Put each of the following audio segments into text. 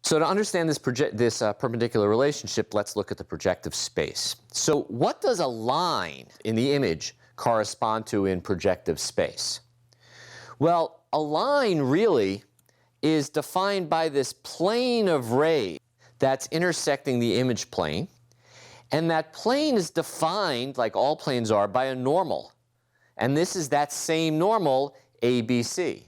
So to understand this, perpendicular relationship, let's look at the projective space. So what does a line in the image correspond to in projective space? Well, a line really is defined by this plane of rays that's intersecting the image plane. And that plane is defined, like all planes are, by a normal. And this is that same normal, ABC.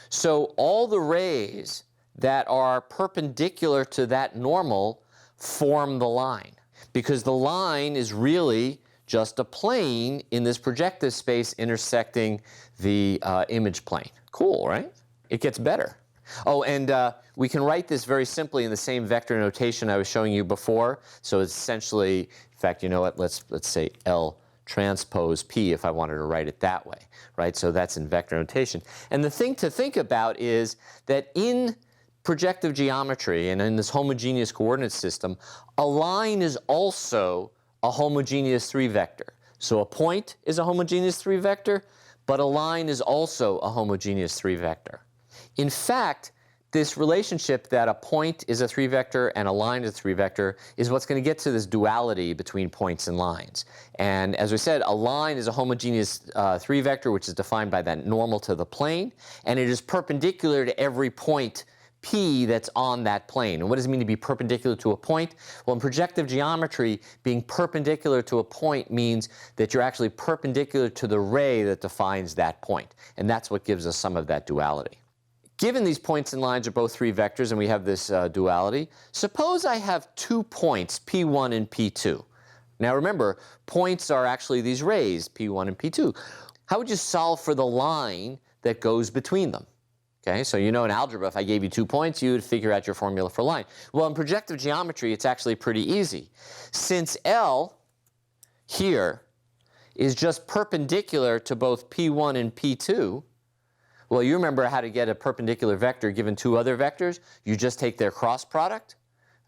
So all the rays that are perpendicular to that normal form the line, because the line is really just a plane in this projective space intersecting the image plane. Cool, right? It gets better. Oh, and we can write this very simply in the same vector notation I was showing you before. So it's essentially, in fact, you know what, let's say L transpose P if I wanted to write it that way, right? So that's in vector notation. And the thing to think about is that in projective geometry and in this homogeneous coordinate system, a line is also a homogeneous 3-vector. So a point is a homogeneous 3-vector, but a line is also a homogeneous 3-vector. In fact, this relationship that a point is a 3-vector and a line is a 3-vector is what's going to get to this duality between points and lines. And as we said, a line is a homogeneous 3-vector, which is defined by that normal to the plane, and it is perpendicular to every point P that's on that plane. And what does it mean to be perpendicular to a point? Well, in projective geometry, being perpendicular to a point means that you're actually perpendicular to the ray that defines that point. And that's what gives us some of that duality. Given these points and lines are both 3 vectors and we have this duality, suppose I have 2 points, P1 and P2. Now remember, points are actually these rays, P1 and P2. How would you solve for the line that goes between them? Okay, so you know in algebra, if I gave you 2 points, you would figure out your formula for line. Well, in projective geometry, it's actually pretty easy. Since L here is just perpendicular to both P1 and P2, well, you remember how to get a perpendicular vector given 2 other vectors. You just take their cross product.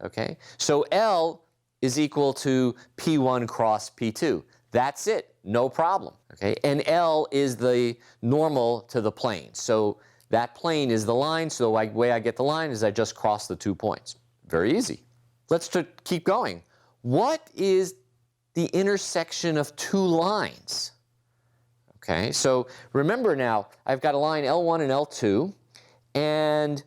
Okay, so L is equal to P1 cross P2. That's it, no problem. Okay, and L is the normal to the plane. So that plane is the line, so the way I get the line is I just cross the 2 points. Very easy. Let's keep going. What is the intersection of 2 lines? Okay, so remember now, I've got a line L1 and L2, and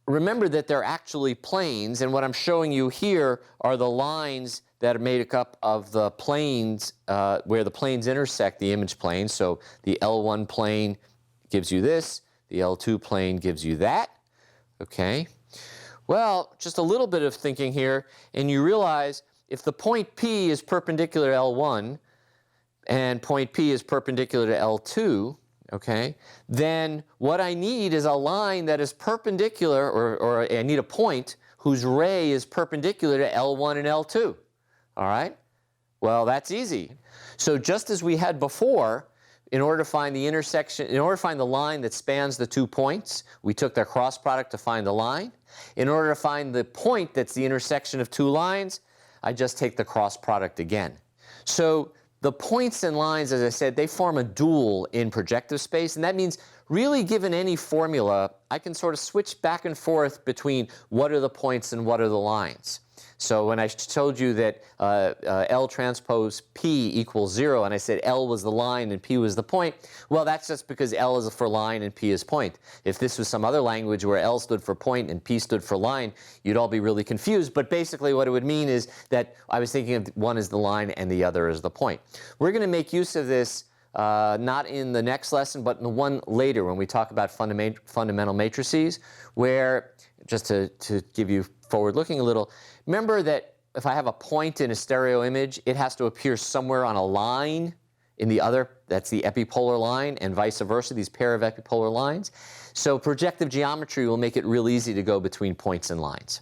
remember that they're actually planes, and what I'm showing you here are the lines that are made up of the planes, where the planes intersect the image plane. So the L1 plane gives you this, the L2 plane gives you that, okay? Well, just a little bit of thinking here, and you realize if the point P is perpendicular to L1 and point P is perpendicular to L2, okay, then what I need is a line that is perpendicular, or I need a point whose ray is perpendicular to L1 and L2, all right? Well, that's easy. So just as we had before, in order to find the intersection, in order to find the line that spans the 2 points, we took their cross product to find the line. In order to find the point that's the intersection of 2 lines, I just take the cross product again. So the points and lines, as I said, they form a dual in projective space, and that means really given any formula, I can sort of switch back and forth between what are the points and what are the lines. So when I told you that L transpose P equals 0, and I said L was the line and P was the point, well, that's just because L is for line and P is point. If this was some other language where L stood for point and P stood for line, you'd all be really confused. But basically what it would mean is that I was thinking of one as the line and the other as the point. We're going to make use of this not in the next lesson, but in the one later when we talk about fundamental matrices, where, just to give you forward looking a little, remember that if I have a point in a stereo image, it has to appear somewhere on a line in the other, that's the epipolar line, and vice versa, these pair of epipolar lines. So projective geometry will make it real easy to go between points and lines.